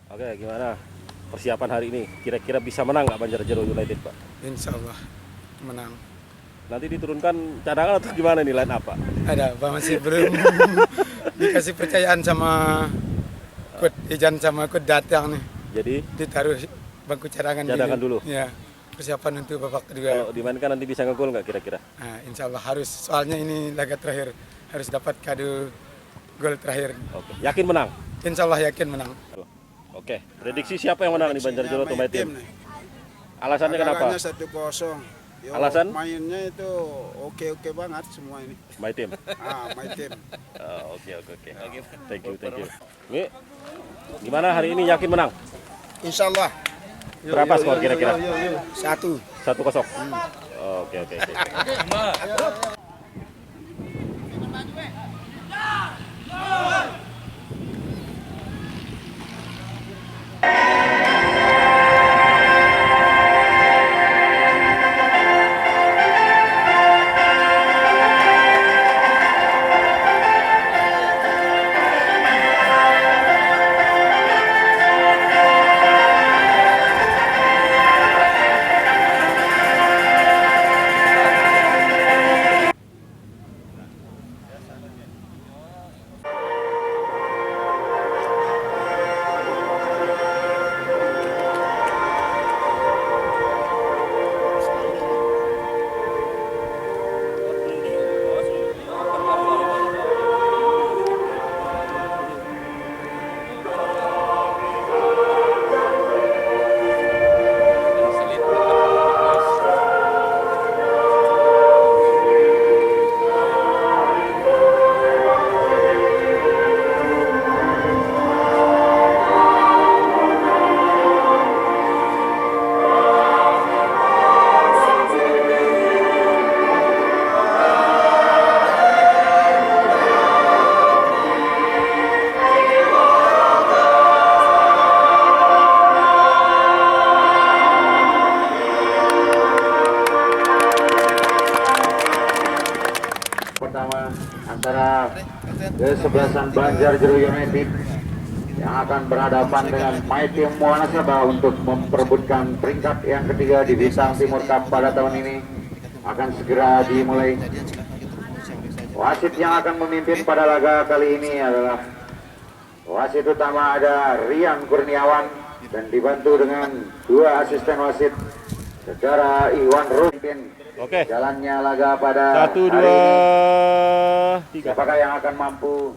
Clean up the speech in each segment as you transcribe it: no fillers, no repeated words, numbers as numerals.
Oke, gimana persiapan hari ini? Kira-kira bisa menang nggak Banjarnegara United, Pak? Insya Allah menang. Nanti diturunkan cadangan atau gimana nih line up, Pak? Ada Pak, masih belum dikasih percayaan sama Coach Ijan sama Coach Datang nih. Jadi Ditaruh bangku cadangan dulu. Ya, persiapan untuk babak kedua. Kalau dimainkan nanti bisa ngegol nggak kira-kira? Nah, insya Allah harus. Soalnya ini laga terakhir harus dapat kado gol terakhir. Oke, yakin menang? Insya Allah yakin menang. Oke, prediksi siapa yang menang nih Banjarnegara atau My Team? Alasannya kenapa? 1-0. Alasan? Mainnya itu oke banget semua ini. My Team. My Team. Oke. Thank you. Ini gimana hari ini yakin menang? Insya Allah. Berapa skor kira-kira? 1. 1-0. Oke. Pertama antara kesebelasan Banjarnegara United yang akan berhadapan dengan My Team Muanasaba untuk memperebutkan peringkat yang ketiga di Bintang Timur Cup pada tahun ini akan segera dimulai. Wasit yang akan memimpin pada laga kali ini adalah wasit utama ada Rian Kurniawan dan dibantu dengan dua asisten wasit secara Iwan Rumpin. Oke. Jalannya laga pada 1, 2, hari ini. 3. Siapakah yang akan mampu?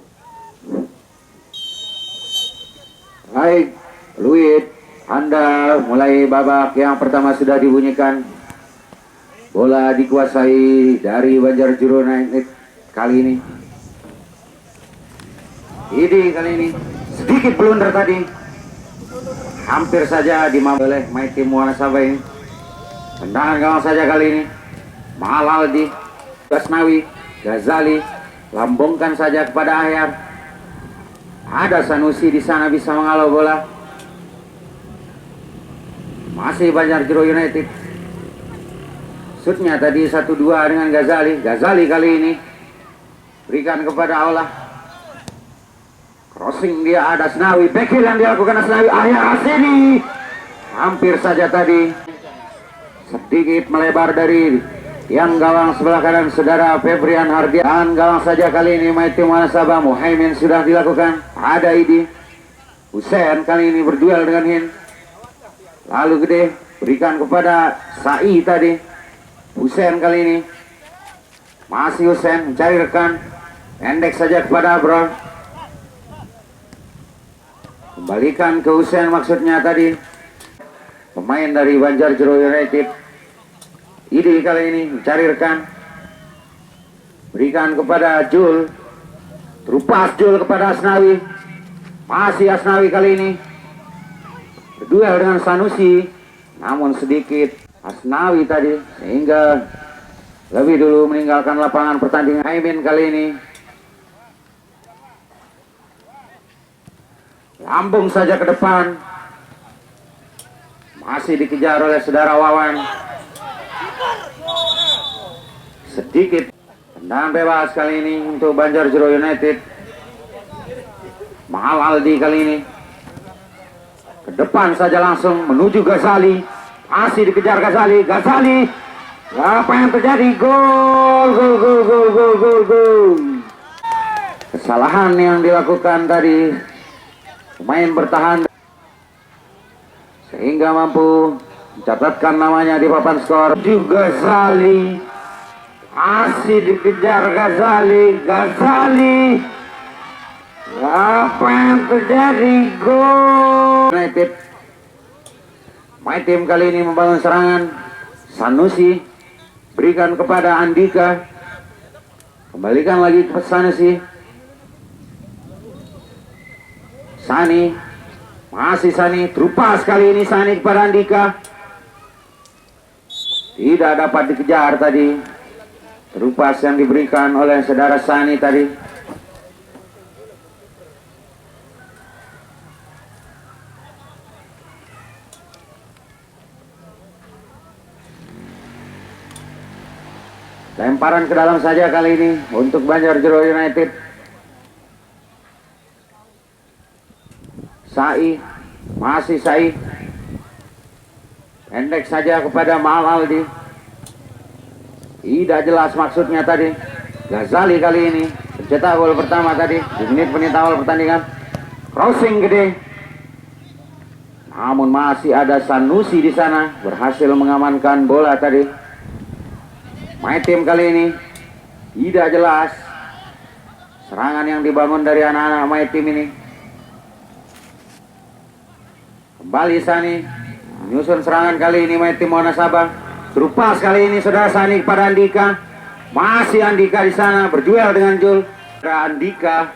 Baik, Luit, Anda mulai babak yang pertama sudah dibunyikan. Bola dikuasai dari Banjarnegara United kali ini. Kali ini sedikit blunder tadi. Hampir saja dimampu oleh My Team Muanasaba ini. Tendangan gawang saja kali ini. Malaldi, Gasnawi, Ghazali lambungkan saja kepada Ahyar. Ada Sanusi di sana bisa menghalau bola. Masih Banjarnegara United. Shootnya tadi 1-2 dengan Ghazali. Ghazali kali ini berikan kepada Allah. Crossing dia ada Asnawi. Backhill yang dilakukan Asnawi. Ahyar Asini hampir saja tadi sedikit melebar dari yang gawang sebelah kanan saudara Febrian Hardian. Dan gawang saja kali ini My Team Muanasaba. Muhaimin sudah dilakukan. Ada Idi Hussein kali ini berduel dengan Hin. Lalu gede berikan kepada Sai tadi. Hussein kali ini masih Hussein mencari rekan. Pendek saja kepada Abrar. Kembalikan ke Hussein maksudnya tadi. Pemain dari Banjarnegara United. Idi kali ini mencari rekan. Berikan kepada Jul. Terupas Jul kepada Asnawi. Masih Asnawi kali ini berduel dengan Sanusi. Namun sedikit Asnawi tadi sehingga lebih dulu meninggalkan lapangan pertandingan. Aimin kali ini lambung saja ke depan. Masih dikejar oleh saudara Wawan. Sedikit tendangan bebas kali ini untuk Banjarnegara United. Mahal Aldi kali ini Ke depan saja langsung menuju Ghazali. Masih dikejar Ghazali. Ghazali. Apa yang terjadi? Gol, gol, gol, gol, gol, gol, gol. Kesalahan yang dilakukan tadi pemain bertahan sehingga mampu mencatatkan namanya di papan skor. Juga Ghazali. Masih dikejar Ghazali. Ghazali. Apa yang terjadi? Gol. United. My Team kali ini membangun serangan. Sanusi berikan kepada Andika. Kembalikan lagi ke Sanusi. Sani. Masih Sani. Terupas kali ini Sani kepada Andika. Tidak dapat dikejar tadi. Terupas yang diberikan oleh saudara Sani tadi. Lemparan ke dalam saja kali ini untuk Banjarnegara United. Sai, masih Sai. Pendek saja kepada Maal Aldi. Tidak jelas maksudnya tadi. Ghazali kali ini mencetak gol pertama tadi di menit-menit awal pertandingan. Crossing gede. Namun masih ada Sanusi di sana berhasil mengamankan bola tadi. My Team kali ini tidak jelas serangan yang dibangun dari anak-anak My Team ini. Kembali Sani menyusun serangan kali ini My Team Wanasaba. Terupas kali ini saudara Sani kepada Andika. Masih Andika di sana berduel dengan Jul. Andika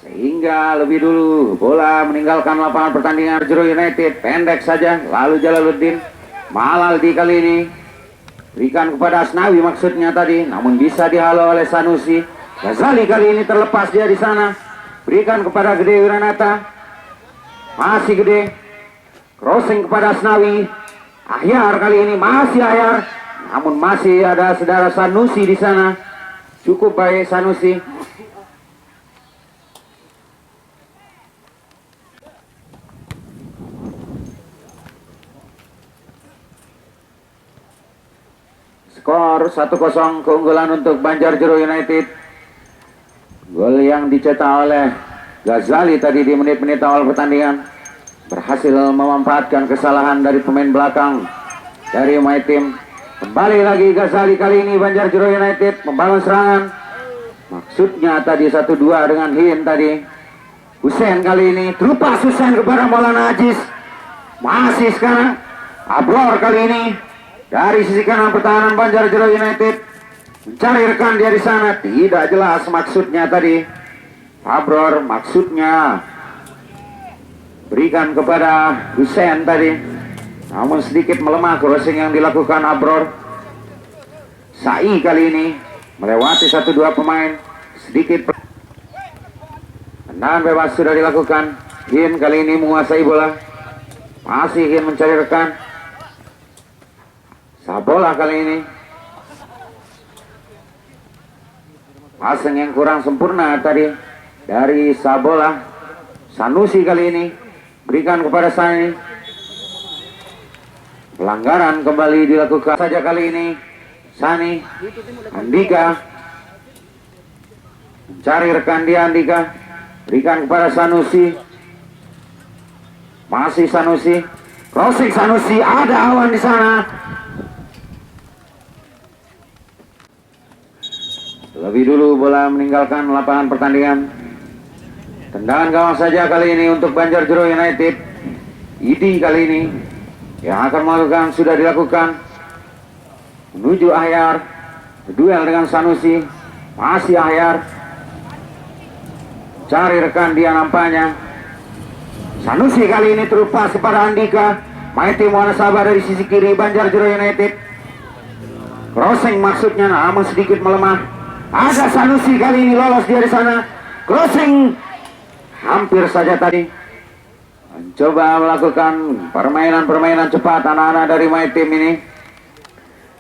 sehingga lebih dulu bola meninggalkan lapangan pertandingan Jero United. Pendek saja lalu Jalaluddin. Malaldi kali ini berikan kepada Asnawi maksudnya tadi, namun bisa dihalau oleh Sanusi. Ghazali kali ini terlepas dia di sana. Berikan kepada Gede Wiranata. Masih Gede. Crossing kepada Asnawi. Ahyar kali ini masih Ahyar. Namun masih ada saudara Sanusi di sana. Cukup baik Sanusi. Skor 1-0 keunggulan untuk Banjarnegara United. Gol yang dicetak oleh Ghazali tadi di menit-menit awal pertandingan berhasil memanfaatkan kesalahan dari pemain belakang dari My Team. Kembali lagi Ghazali kali ini Banjarnegara United membangun serangan. Maksudnya tadi 1-2 dengan Hin tadi. Hussein kali ini terupas Hussein kepada Maulana Aziz. Masih sekarang Abror kali ini dari sisi kanan pertahanan Banjarnegara United mencari rekan dia di sana. Tidak jelas maksudnya tadi. Abror maksudnya berikan kepada Hussein tadi. Namun sedikit melemah crossing yang dilakukan Abror. Sai kali ini melewati 1-2 pemain. Sedikit tendangan bebas sudah dilakukan. Hin kali ini menguasai bola. Masih Hin mencari rekan. Sabola kali ini passing yang kurang sempurna tadi dari Sabola. Sanusi kali ini berikan kepada Sani. Pelanggaran kembali dilakukan saja kali ini. Sani Andika mencari rekan dia. Andika berikan kepada Sanusi. Masih Sanusi. Crossing Sanusi, ada awan di sana. Lebih dulu bola meninggalkan lapangan pertandingan. Tendangan gawang saja kali ini untuk Banjarnegara United. Idi kali ini yang akan melakukan sudah dilakukan. Menuju Ahyar. Berduel dengan Sanusi. Masih Ahyar. Cari rekan dia nampaknya. Sanusi kali ini terupas kepada Andika. My Team Wanasaba dari sisi kiri Banjarnegara United. Crossing maksudnya namun sedikit melemah. Ada Sanusi kali ini lolos dia di sana. Crossing hampir saja tadi. Mencoba melakukan permainan cepat anak-anak dari My Team ini.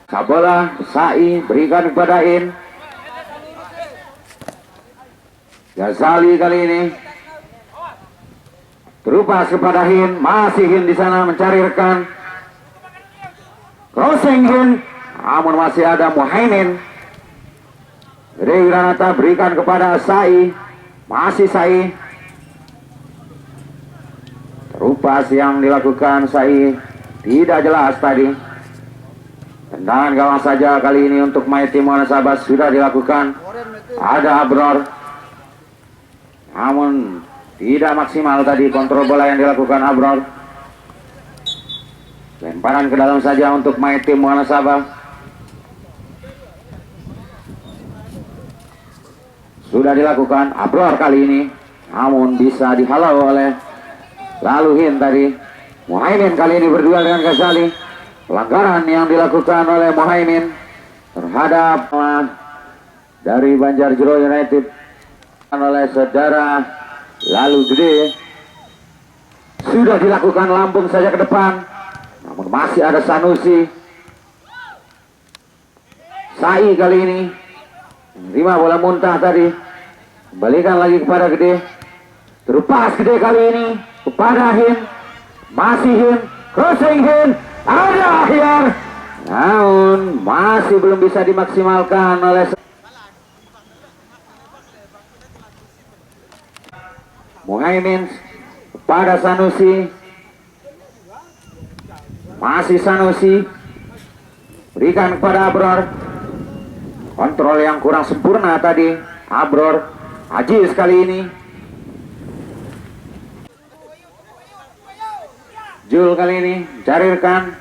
Sabola, Sai berikan kepada In. Ghazali kali ini Terupas kepada Hin, masih Hin di sana mencari rekan. Crossing Hin, namun masih ada Muhaimin. Gede Wiranata berikan kepada Sai, masih Sai. Terupas yang dilakukan Sai tidak jelas tadi. Tendangan gawang saja kali ini untuk My Team Wonosabat sudah dilakukan. Ada Abror, namun tidak maksimal tadi kontrol bola yang dilakukan Abror. Lemparan ke dalam saja untuk My Team Wonosabat. Sudah dilakukan Abror kali ini, namun bisa dihalau oleh Laluhin tadi. Muhaimin kali ini berdua dengan Ghazali. Pelanggaran yang dilakukan oleh Muhaimin terhadap dari Banjarjero United oleh saudara Lalu Gede. Sudah dilakukan lambung saja ke depan, namun masih ada Sanusi. Sai kali ini menerima bola muntah tadi, kembalikan lagi kepada Gede. Terupas Gede kali ini kepada Hin, masih Hin, crossing Hin, ada akhir, namun masih belum bisa dimaksimalkan oleh Muhaimin kepada Sanusi, masih Sanusi, berikan kepada Abror. Kontrol yang kurang sempurna tadi Abror. Aziz kali ini, Jul kali ini cari rekan.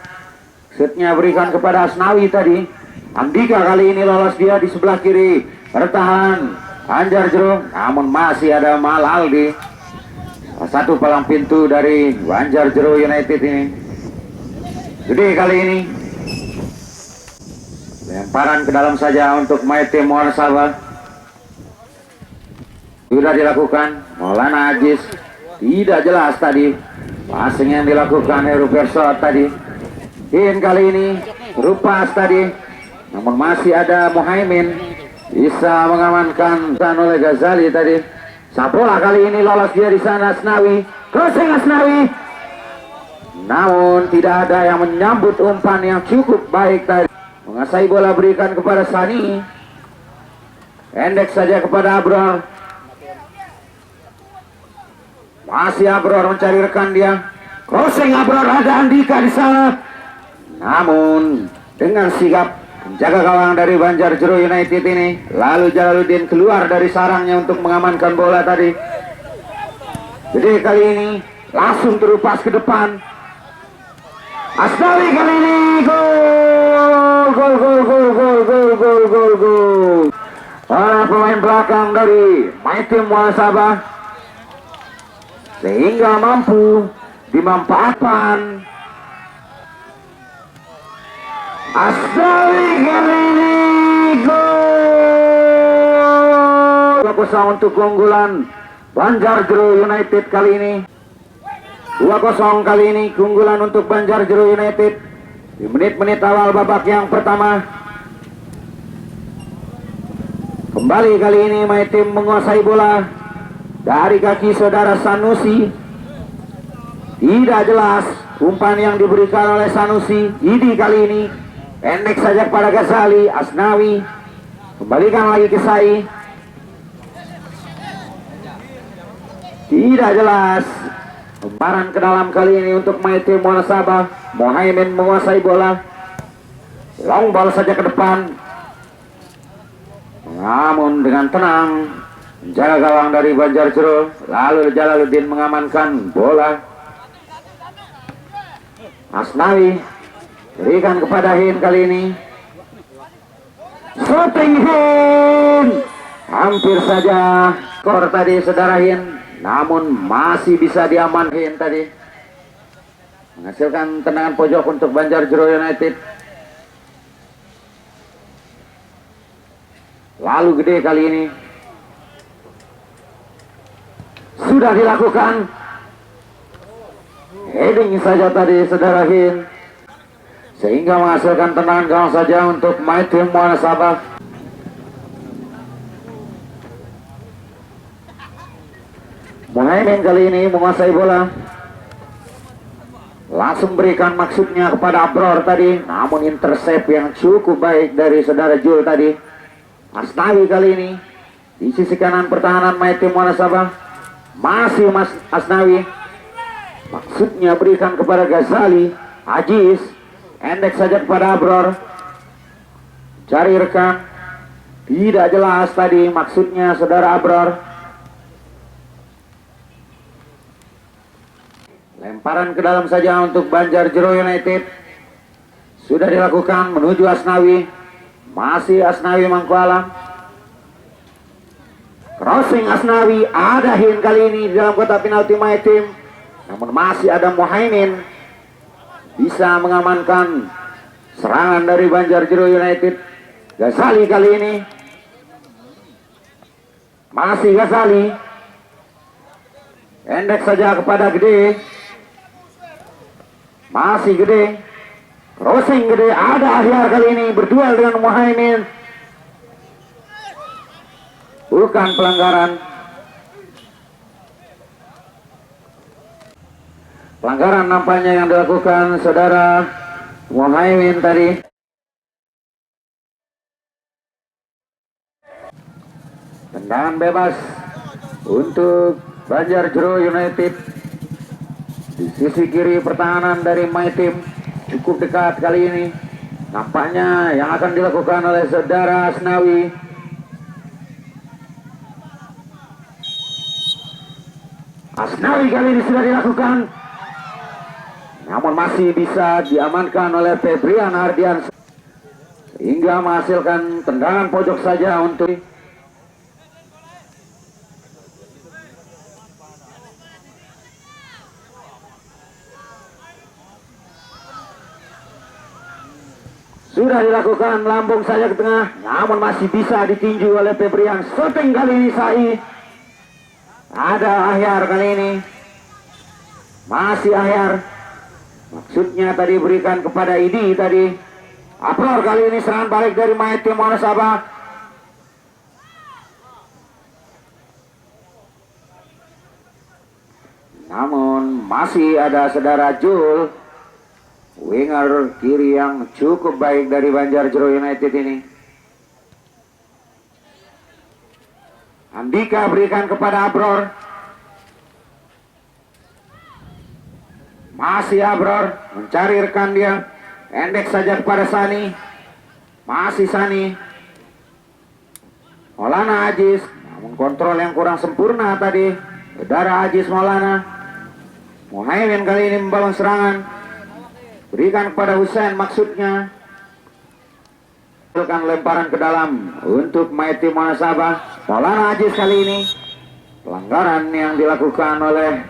Shootnya berikan kepada Asnawi tadi. Andika kali ini lolos dia di sebelah kiri. Bertahan Banjarjero, namun masih ada Malaldi, salah satu palang pintu dari Banjarjero United ini. Gede kali ini lemparan ke dalam saja untuk My Team Wonosabat. Sudah dilakukan Maulana Aziz, tidak jelas tadi passing yang dilakukan Heru Persot tadi. Hin kali ini berupas tadi, namun masih ada Muhaimin, bisa mengamankan oleh Ghazali tadi. Sapola kali ini lolos dia di sana. Asnawi, crossing Asnawi, namun tidak ada yang menyambut umpan yang cukup baik tadi. Menguasai bola berikan kepada Sani, pendek saja kepada Abror. Masih Abror mencari rekan dia. Crossing Abror, ada Andika di sana. Namun dengan sigap menjaga gawang dari Banjarjero United ini, lalu Jalaluddin keluar dari sarangnya untuk mengamankan bola tadi. Jadi kali ini langsung terupas ke depan. Asnawi kali ini gol. Para pemain belakang dari My Team Wonosabat, sehingga mampu dimanfaatkan. Asnawi kali ini gol. 2-0 untuk keunggulan Banjarjero United kali ini. 2-0 kali ini keunggulan untuk Banjarjero United di menit-menit awal babak yang pertama. Kembali kali ini My Team menguasai bola dari kaki saudara Sanusi. Tidak jelas umpan yang diberikan oleh Sanusi. Idi kali ini pendek saja kepada Ghazali. Asnawi kembalikan lagi ke Sai. Tidak jelas. Lemparan ke dalam kali ini untuk My Team Wonosabat. Muhaimin menguasai bola. Long ball saja ke depan, namun dengan tenang menjaga gawang dari Banjarjero. Lalu Jalaluddin mengamankan bola. Asnawi berikan kepada Hin kali ini. Shooting Hin, hampir saja skor tadi saudara Hin, namun masih bisa diamankan tadi, menghasilkan tendangan pojok untuk Banjarjero United. Lalu Gede kali ini sudah dilakukan heading saja tadi saudara Hin, sehingga menghasilkan tendangan gawang saja untuk My Team Wonosabat. Muhaimin kali ini menguasai bola. Langsung berikan maksudnya kepada Abror tadi, namun intercept yang cukup baik dari saudara Jul tadi. Asnawi kali ini di sisi kanan pertahanan Maitim Wanasaba. Masih Asnawi. Maksudnya berikan kepada Ghazali. Aziz endek saja kepada Abror. Cari rekan. Tidak jelas tadi maksudnya saudara Abror. Lemparan ke dalam saja untuk Banjarjero United. Sudah dilakukan menuju Asnawi. Masih Asnawi Mangkualam. Crossing Asnawi. Ada Hin kali ini di dalam kotak penalti Maitim. Namun masih ada Muhaimin. Bisa mengamankan serangan dari Banjarjero United. Ghazali kali ini. Masih Ghazali. Endek saja kepada Gede. Masih Gede. Crossing Gede. Ada Ahyar kali ini berduel dengan Muhaimin. Bukan pelanggaran. Pelanggaran nampaknya yang dilakukan saudara Muhaimin tadi. Tendangan bebas untuk Banjarjero United. Di sisi kiri pertahanan dari Maitim cukup dekat kali ini. Nampaknya yang akan dilakukan oleh saudara Asnawi. Asnawi kali ini sudah dilakukan. Namun masih bisa diamankan oleh Febrian Ardian. Sehingga menghasilkan tendangan pojok saja untuk sudah dilakukan lambung saja ke tengah, namun masih bisa ditinju oleh Febrian. Shooting kali ini Sai. Ada Ahyar kali ini. Masih Ahyar. Maksudnya tadi berikan kepada Idi tadi. Abror kali ini serangan balik dari Maitim Wanasaba. Namun masih ada saudara Jul. Winger kiri yang cukup baik dari Banjarjero United ini. Andika berikan kepada Abror. Masih Abror mencari rekan dia. Endek saja kepada Sani. Masih Sani. Maulana Aziz. Namun kontrol yang kurang sempurna tadi. Saudara Aziz Maulana. Muhaimin kali ini membangun serangan. Berikan kepada Hussein maksudnya. Lemparan ke dalam untuk Maitim Wanasaba. Maulana Aziz kali ini. Pelanggaran yang dilakukan oleh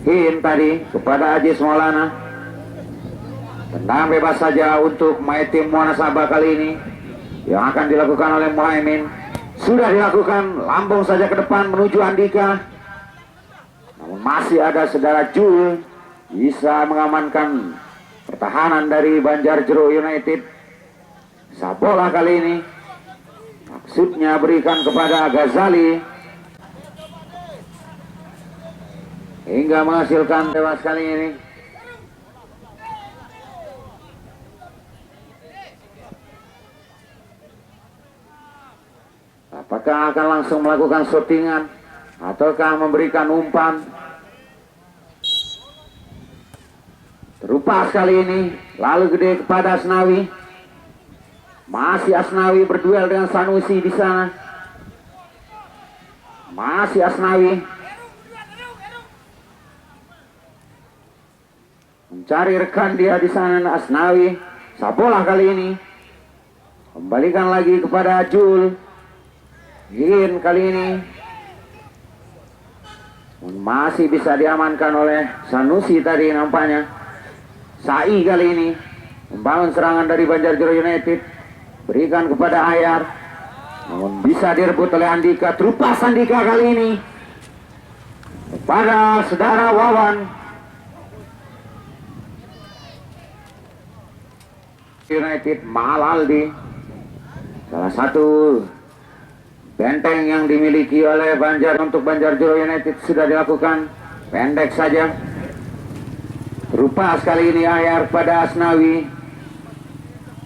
Hin tadi kepada Aziz Maulana. Tendangan bebas saja untuk Maitim Wanasaba kali ini. Yang akan dilakukan oleh Muhaimin. Sudah dilakukan lambung saja ke depan menuju Andika. Namun masih ada saudara Jul. Bisa mengamankan pertahanan dari Banjarjero United. Sabola kali ini. Maksudnya berikan kepada Ghazali. Hingga menghasilkan tewas kali ini. Apakah akan langsung melakukan shootingan ataukah memberikan umpan? Terupas kali ini. Lalu Gede kepada Asnawi. Masih Asnawi berduel dengan Sanusi di sana. Masih Asnawi. Mencari rekan dia di sana Asnawi. Sabola kali ini. Kembalikan lagi kepada Jul. Hin kali ini. Masih bisa diamankan oleh Sanusi tadi nampaknya. Sai kali ini. Membangun serangan dari Banjarjero United. Berikan kepada Ahyar. Namun bisa direbut oleh Andika. Terupas Andika kali ini. Kepada saudara Wawan. United Malaldi, salah satu Benteng yang dimiliki oleh Banjar untuk Banjarjero United sudah dilakukan. Pendek saja. Berupa sekali ini Ahyar pada Asnawi.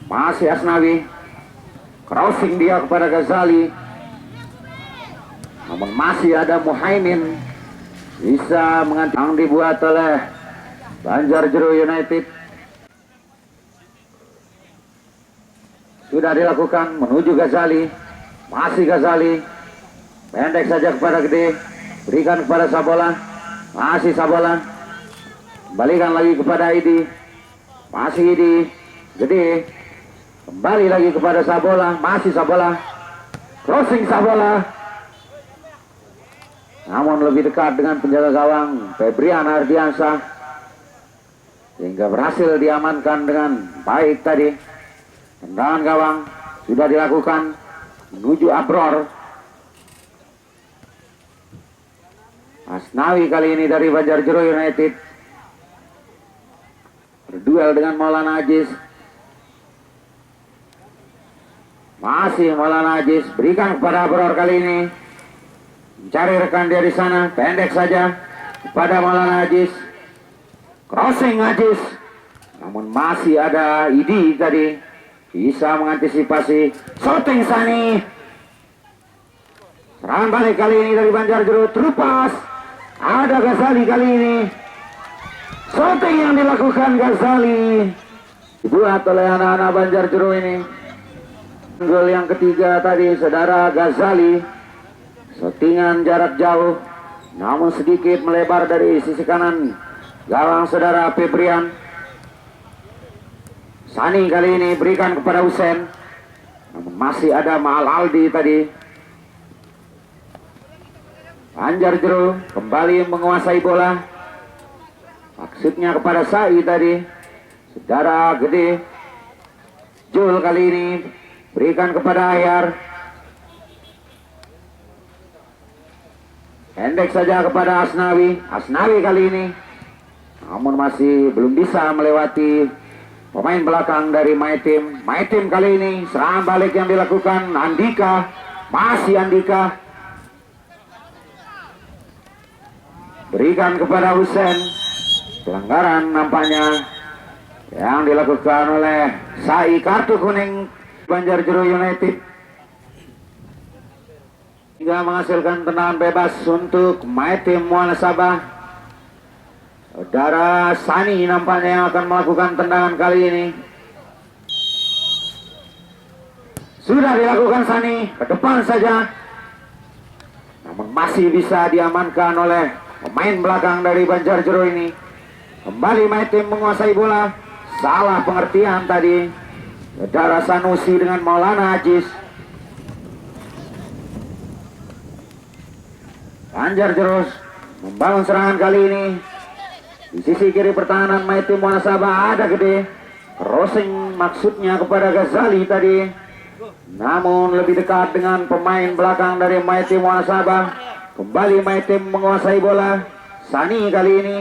Masih Asnawi. Crossing dia kepada Ghazali. Namun masih ada Muhaimin. Bisa mengantar yang dibuat oleh Banjarjero United. Sudah dilakukan menuju Ghazali. Masih Ghazali. Pendek saja kepada Gede. Berikan kepada Sabola. Masih Sabola. Kembalikan lagi kepada Idi. Masih Idi. Gede. Kembali lagi kepada Sabola. Masih Sabola. Crossing Sabola. Namun lebih dekat dengan penjaga gawang Febrian Ardiansyah. Sehingga berhasil diamankan dengan baik tadi. Tendangan gawang sudah dilakukan menuju Abror. Asnawi kali ini dari Banjarjero United berduel dengan Maulana Aziz. Masih Maulana Aziz, berikan kepada Abror kali ini. Mencari rekan dia di sana, pendek saja kepada Maulana Aziz. Crossing Aziz. Namun masih ada Idi tadi. Bisa mengantisipasi. Shooting Sani. Serangan balik kali ini dari Banjarjero. Terupas. Ada Ghazali kali ini. Shooting yang dilakukan Ghazali. Dibuat oleh anak-anak Banjarjero ini. Gol yang ketiga tadi saudara Ghazali. Shootingan jarak jauh. Namun sedikit melebar dari sisi kanan gawang saudara Febrian. Sani kali ini berikan kepada Husen. Namun masih ada Maal Aldi tadi. Banjarjero kembali menguasai bola. Maksudnya kepada Sai tadi. Saudara Gede. Jul kali ini berikan kepada Ahyar. Pendek saja kepada Asnawi. Asnawi kali ini. Namun masih belum bisa melewati pemain belakang dari Maitim. Maitim kali ini serangan balik yang dilakukan Andika. Masih Andika. Berikan kepada Husen. Pelanggaran nampaknya yang dilakukan oleh Sai. Kartu kuning Banjarjero United. Hingga menghasilkan tendangan bebas untuk Maitim Muanasabah. Saudara Sani nampaknya yang akan melakukan tendangan kali ini. Sudah dilakukan Sani, ke depan saja. Namun masih bisa diamankan oleh pemain belakang dari Banjarjero ini. Kembali Maitim menguasai bola. Salah pengertian tadi. Saudara Sanusi dengan Maulana Aziz. Banjarjero membangun serangan kali ini. Di sisi kiri pertahanan Maitim Muanasabah ada Gede. Crossing maksudnya kepada Ghazali tadi. Namun lebih dekat dengan pemain belakang dari Maitim Muanasabah. Kembali Maitim menguasai bola. Sani kali ini.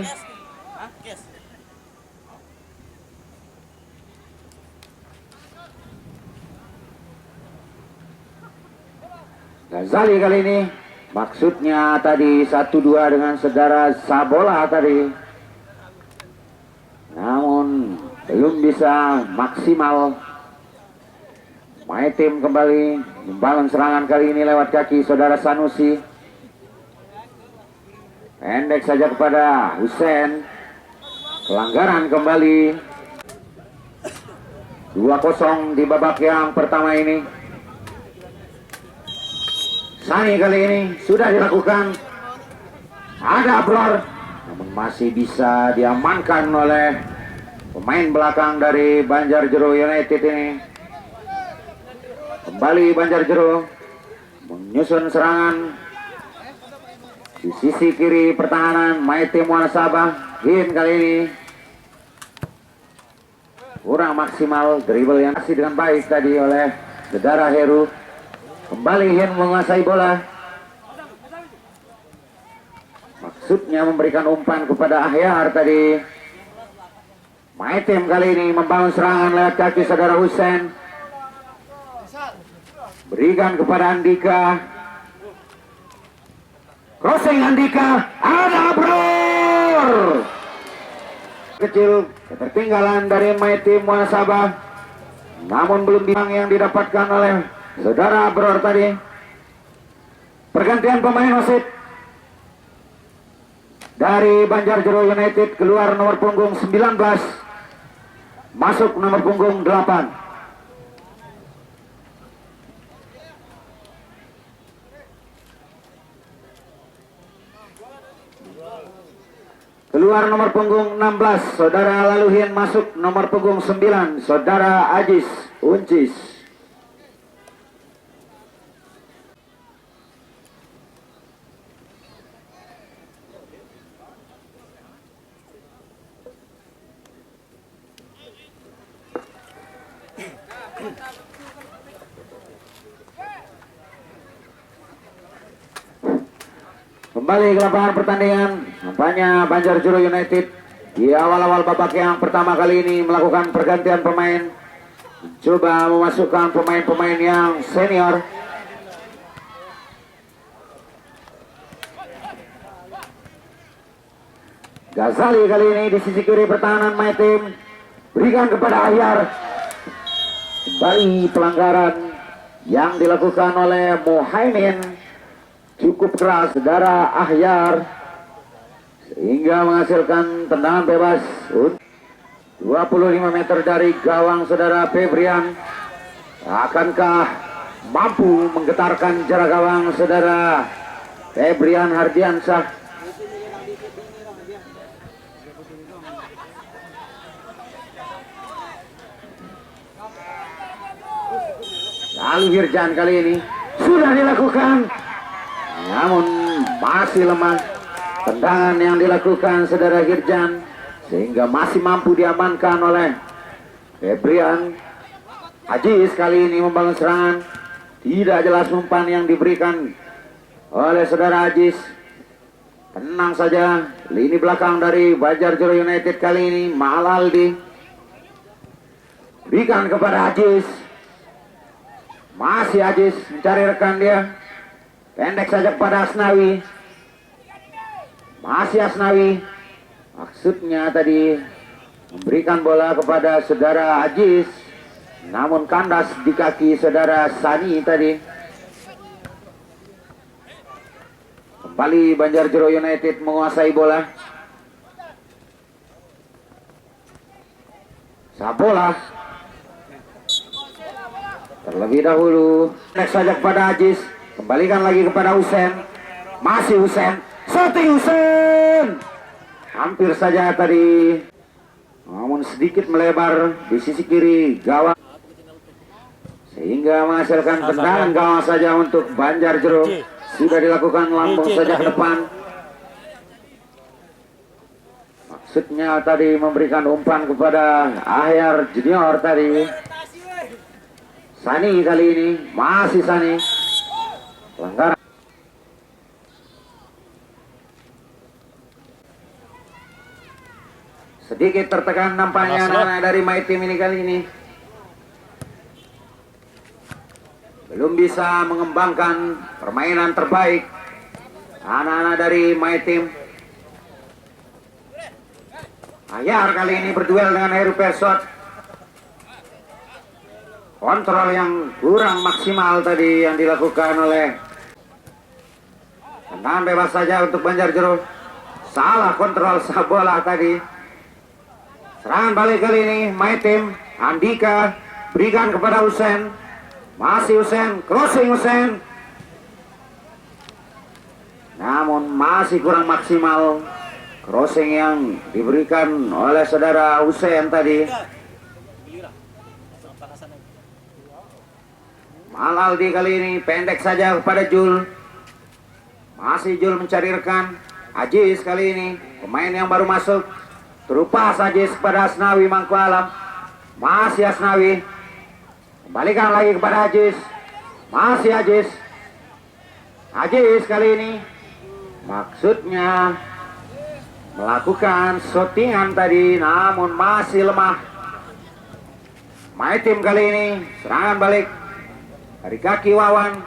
Ghazali kali ini. Maksudnya tadi 1-2 dengan saudara Sabola tadi. Namun belum bisa maksimal. Maitim kembali membangun serangan kali ini lewat kaki saudara Sanusi. Pendek saja kepada Husen. Pelanggaran kembali. 2-0 di babak yang pertama ini. Sani kali ini sudah dilakukan. Ada Abror. Namun masih bisa diamankan oleh pemain belakang dari Banjarjero United ini. Kembali Banjarjero menyusun serangan. Di sisi kiri pertahanan Maitim Muanasabah. Hin kali ini kurang maksimal. Dribble yang masih dengan baik tadi oleh saudara Heru. Kembali Hin menguasai bola. Maksudnya memberikan umpan kepada Ahyar tadi. Maitim kali ini membangun serangan lewat kaki saudara Husen. Berikan kepada Andika. Crossing Andika, ada Bror. Kecil, ketertinggalan dari My Team Muhasabah. Namun belum bintang yang didapatkan oleh saudara Bror tadi. Pergantian pemain wasit. Dari Banjarjero United keluar nomor punggung 19. Masuk nomor punggung 8. Keluar nomor punggung 16, saudara Laluhin. Masuk nomor punggung 9, saudara Ajis Uncis. Kembali ke lapangan pertandingan. Nampaknya Banjarjero United di awal-awal babak yang pertama kali ini melakukan pergantian pemain, coba memasukkan pemain-pemain yang senior. Ghazali kali ini di sisi kiri pertahanan My Team, berikan kepada Ahyar. Kembali pelanggaran yang dilakukan oleh Muhaimin cukup keras saudara Ahyar, sehingga menghasilkan tendangan bebas 25 meter dari gawang saudara Febrian. Akankah mampu menggetarkan jarak gawang saudara Febrian Hardiansyah? Lalu Hirjan kali ini sudah dilakukan, namun masih lemah tendangan yang dilakukan saudara Hirjan, sehingga masih mampu diamankan oleh Febrian. Ajis kali ini membangun serangan, tidak jelas umpan yang diberikan oleh saudara Ajis. Tenang saja, lini belakang dari Banjarjero United kali ini Malaldi, berikan kepada Ajis. Masih Ajis mencari rekan dia, pendek saja kepada Asnawi. Masih Asnawi, maksudnya tadi memberikan bola kepada saudara Ajis, namun kandas di kaki saudara Sani tadi. Kembali Banjarjero United menguasai bola. Sabola terlebih dahulu, next saja kepada Ajis, kembalikan lagi kepada Husen. Masih Husen, shooting Husen, hampir saja tadi, namun sedikit melebar di sisi kiri gawang, sehingga menghasilkan tendangan gawang saja untuk Banjarjero. Sudah dilakukan lambung saja ke depan, maksudnya tadi memberikan umpan kepada Ahyar Junior tadi. Sani kali ini, masih Sani, pelanggaran. Sedikit tertekan nampaknya anak-anak dari My Team ini kali ini. Belum bisa mengembangkan permainan terbaik anak-anak dari My Team. Ahyar kali ini berduel dengan Heru Persot. Kontrol yang kurang maksimal tadi yang dilakukan oleh, tendangan bebas saja untuk Banjarjero. Salah kontrol bola tadi. Serangan balik kali ini My Team. Andika berikan kepada Husen. Masih Husen, crossing Husen, namun masih kurang maksimal crossing yang diberikan oleh saudara Husen tadi. Malaldi kali ini pendek saja kepada Jul. Masih Jul mencari rekan. Ajis kali ini pemain yang baru masuk, terupas Ajis kepada Asnawi Mangku Alam. Masih Asnawi, kembalikan lagi kepada Ajis. Masih Ajis. Ajis kali ini maksudnya melakukan shootingan tadi, namun masih lemah. My Team kali ini serangan balik dari kaki Wawan,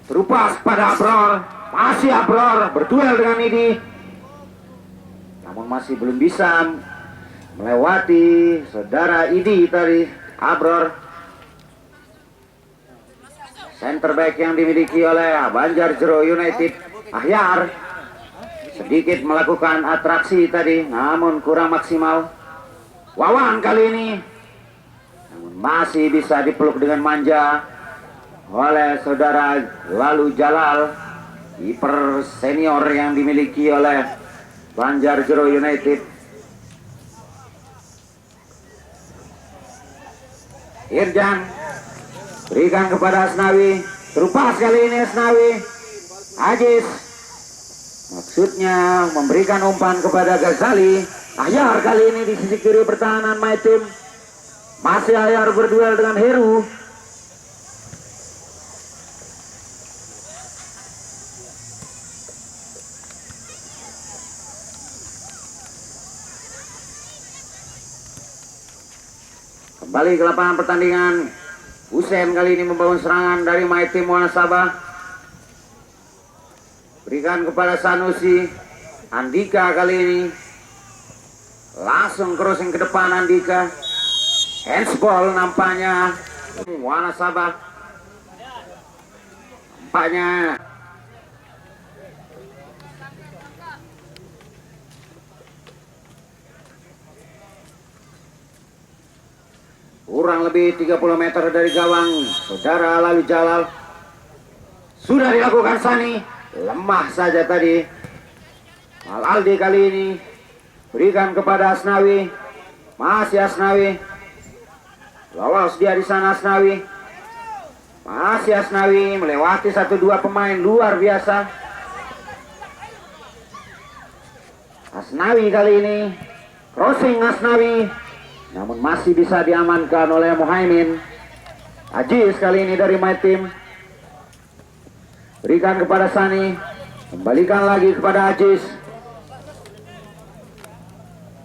terupas pada Abrol. Masih Abror berduel dengan Idi. Namun masih belum bisa melewati saudara Idi tadi. Abror. Center back yang dimiliki oleh Banjarjero United. Ahyar sedikit melakukan atraksi tadi, namun kurang maksimal. Wawan kali ini namun masih bisa dipeluk dengan manja oleh saudara Lalu Jalal, kiper senior yang dimiliki oleh Banjarjero United. Irjan berikan kepada Asnawi, terupas kali ini Asnawi. Ajis maksudnya memberikan umpan kepada Ghazali. Ahyar kali ini di sisi kiri pertahanan My Team. Masih Ahyar berduel dengan Heru. Kembali ke lapangan pertandingan. Husein kali ini membangun serangan dari My Team Muhasabah. Berikan kepada Sanusi. Andika kali ini langsung crossing ke depan Andika. Handsball nampaknya Muhasabah. Nampaknya kurang lebih 30 meter dari gawang saudara Lalu Jalal. Sudah dilakukan Sani, lemah saja tadi. Al-Aldi kali ini berikan kepada Asnawi. Masih Asnawi. Lolos dia di sana Asnawi. Masih Asnawi melewati 1-2 pemain luar biasa. Asnawi kali ini crossing Asnawi, namun masih bisa diamankan oleh Muhaimin. Ajis kali ini dari My Team. Berikan kepada Sani. Kembalikan lagi kepada Ajis.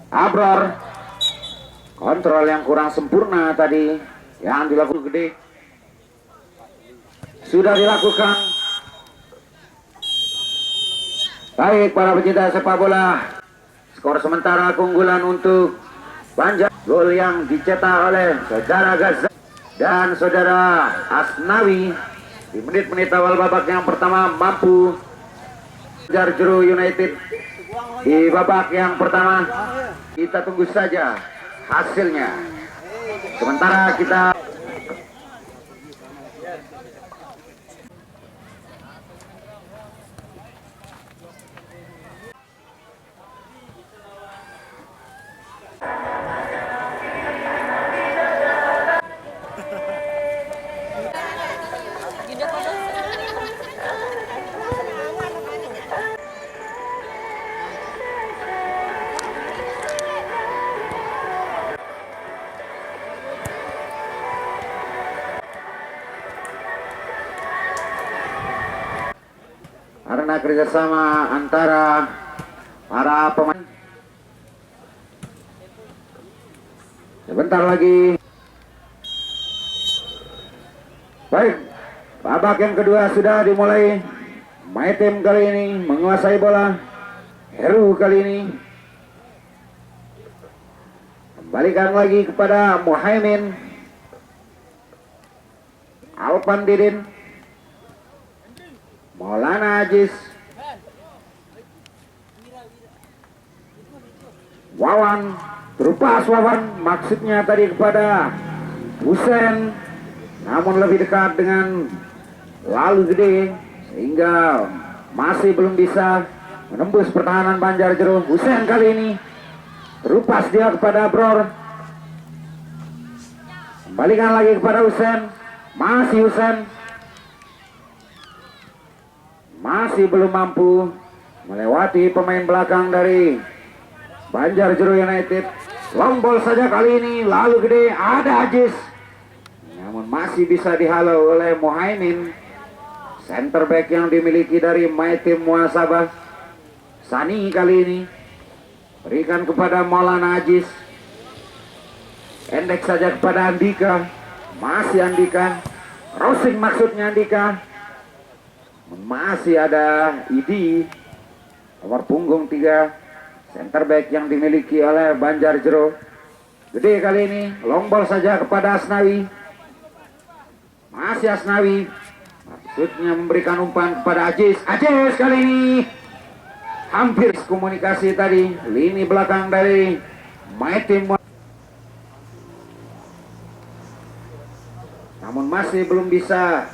Abror. Kontrol yang kurang sempurna tadi yang dilakukan gede. Sudah dilakukan. Baik para pecinta sepak bola. Skor sementara keunggulan untuk Banjar. Gol yang dicetak oleh saudara Gaza dan saudara Asnawi di menit-menit awal babak yang pertama mampu Banjarjero United di babak yang pertama. Kita tunggu saja hasilnya. Sementara kita karena kerjasama antara para pemain. Sebentar lagi. Baik, babak yang kedua sudah dimulai. My Team kali ini menguasai bola. Heru kali ini kembalikan lagi kepada Muhaimin. Alpan Didin. Maulana Ajis. Wawan, terupas Wawan, maksudnya tadi kepada Husein, namun lebih dekat dengan Lalu Gede sehingga masih belum bisa menembus pertahanan Banjarjero. Husein kali ini terupas dia kepada Bror. Kembalikan lagi kepada Husein. Masih Husein. Masih belum mampu melewati pemain belakang dari Banjarjero United. Long ball saja kali ini. Lalu Gede, ada Ajis, namun masih bisa dihalau oleh Muhaimin. Center back yang dimiliki dari My Team Muhasabah. Sani kali ini berikan kepada Maulana Ajis. Endek saja kepada Andika. Masih Andika. Crossing maksudnya Andika. Masih ada Idi nomor punggung 3, center back yang dimiliki oleh Banjarjero. Gede kali ini, long ball saja kepada Asnawi. Masih Asnawi, maksudnya memberikan umpan kepada Ajis. Ajis kali ini hampir komunikasi tadi, lini belakang dari My Team, namun masih belum bisa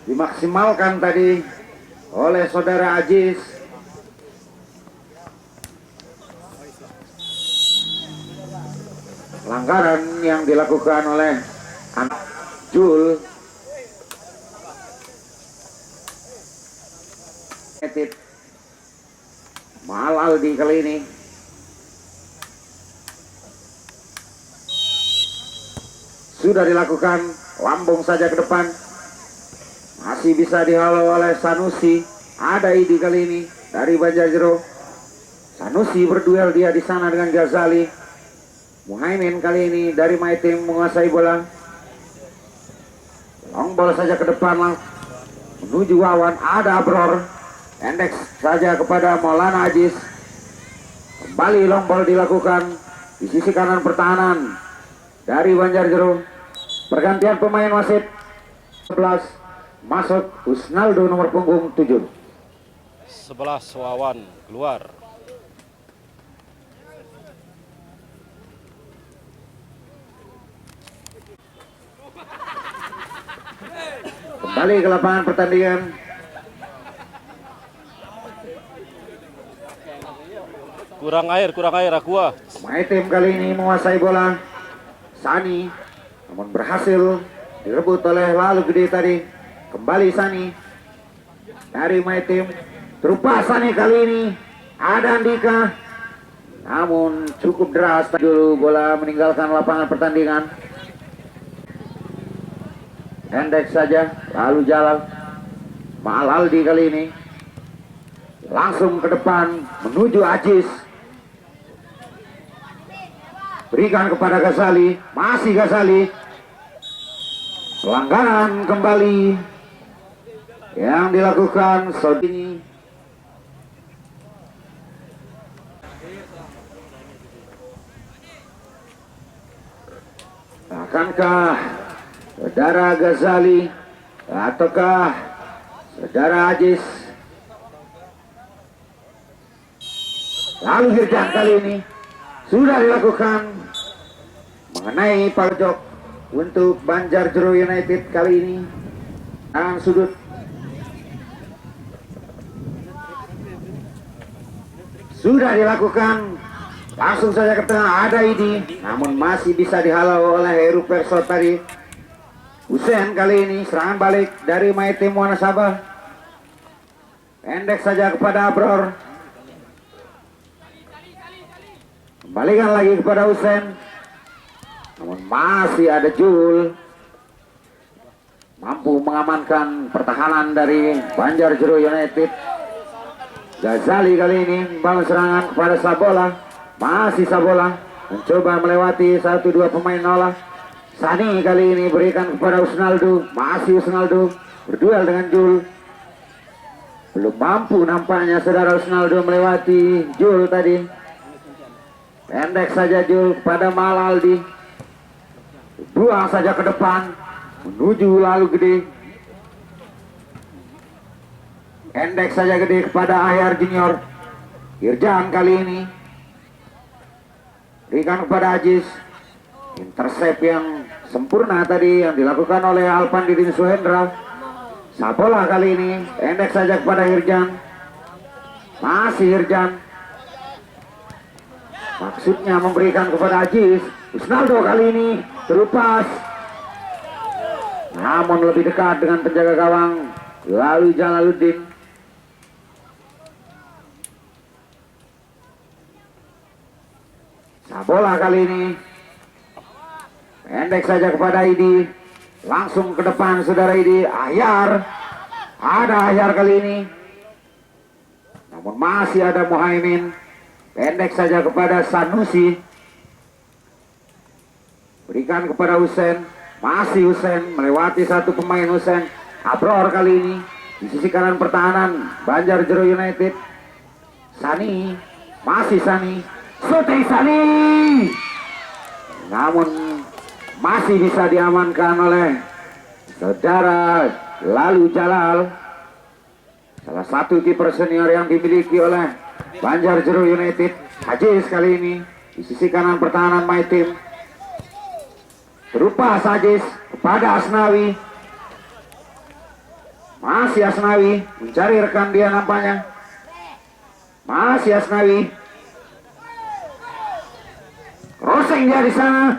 dimaksimalkan tadi oleh saudara Ajis. Pelanggaran yang dilakukan oleh anak Jul. Mal Aldi kali ini. Sudah dilakukan, lambung saja ke depan. Masih bisa dihalau oleh Sanusi. Ada Idi kali ini dari Banjarjero. Sanusi berduel dia di sana dengan Ghazali. Muhaimin kali ini dari My Team menguasai bola. Long ball saja ke depan lah. Menuju Wawan, ada Abror. Pendek saja kepada Maulana Ajis. Kembali long ball dilakukan di sisi kanan pertahanan dari Banjarjero. Pergantian pemain wasit 11 masuk Usnaldo nomor punggung 7. 11 Wawan keluar. Kembali ke lapangan pertandingan. Kurang air Aqua. My Team kali ini menguasai bola. Sani namun berhasil direbut oleh Lalu Gede tadi. Kembali Sani dari My Team. Terupas Sani kali ini. Ada Andika, namun cukup deras dulu bola meninggalkan lapangan pertandingan. Pendek saja, lalu jalan Maal Aldi kali ini langsung ke depan menuju Ajis. Berikan kepada Ghazali, masih Ghazali. Pelanggaran kembali yang dilakukan Sodini. Akankah saudara Ghazali ataukah saudara Ajis? Lalu Hirjan kali ini sudah dilakukan mengenai pojok untuk Banjarjero United kali ini. Tangan sudut. Sudah dilakukan. Langsung saja ke tengah, ada Idi, namun masih bisa dihalau oleh Heru Perso tadi. Hussein kali ini serangan balik dari My Team Wanasaba. Pendek saja kepada Abror. Kembalikan lagi kepada Hussein, namun masih ada Jul. Mampu mengamankan pertahanan dari Banjarjero United. Ghazali kali ini membangun serangan kepada Sabola. Masih Sabola mencoba melewati 1-2 pemain Nola. Sani kali ini berikan kepada Usnaldo. Masih Usnaldo berduel dengan Jul. Belum mampu nampaknya saudara Usnaldo melewati Jul tadi. Pendek saja Jul kepada Malaldi. Buang saja ke depan menuju Lalu Gede. Pendek saja Gede kepada Ahyar Junior. Irjan kali ini berikan kepada Ajis. Intercept yang sempurna tadi yang dilakukan oleh Alpan Didin Suhendra. Sabola kali ini pendek saja kepada Irjan. Masih Irjan, maksudnya memberikan kepada Ajis. Usnaldo kali ini terupas, namun lebih dekat dengan penjaga gawang lalu Jalaluddin. Sabola kali ini pendek saja kepada Idi. Langsung ke depan saudara Idi. Ahyar, ada Ahyar kali ini, namun masih ada Muhaimin. Pendek saja kepada Sanusi. Berikan kepada Hussein. Masih Hussein melewati 1 pemain Hussein. Abror kali ini Di sisi kanan pertahanan Banjarjero United. Sani, masih Sani, shooting Sani, namun masih bisa diamankan oleh saudara Lalu Jalal, salah satu kiper senior yang dimiliki oleh Banjarjero United. Hajiz kali ini di sisi kanan pertahanan My Team. Berupa Hajiz kepada Asnawi. Masih Asnawi mencari rekan dia nampaknya. Masih Asnawi. Crossing dia di sana.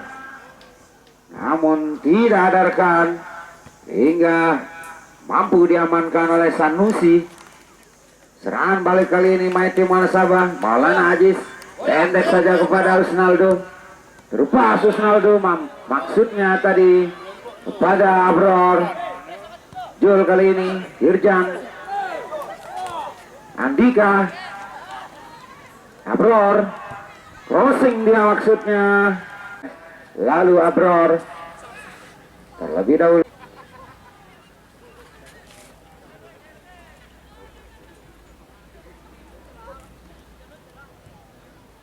Namun tidak ada rekan hingga mampu diamankan oleh Sanusi. Serangan balik kali ini My Team Wanasaba. Maulana Aziz pendek saja kepada Usnaldo. Terlepas Usnaldo maksudnya tadi kepada Abror. Jul kali ini Irjan, Andika, Abror, crossing dia maksudnya. Lalu Abror terlebih dahulu.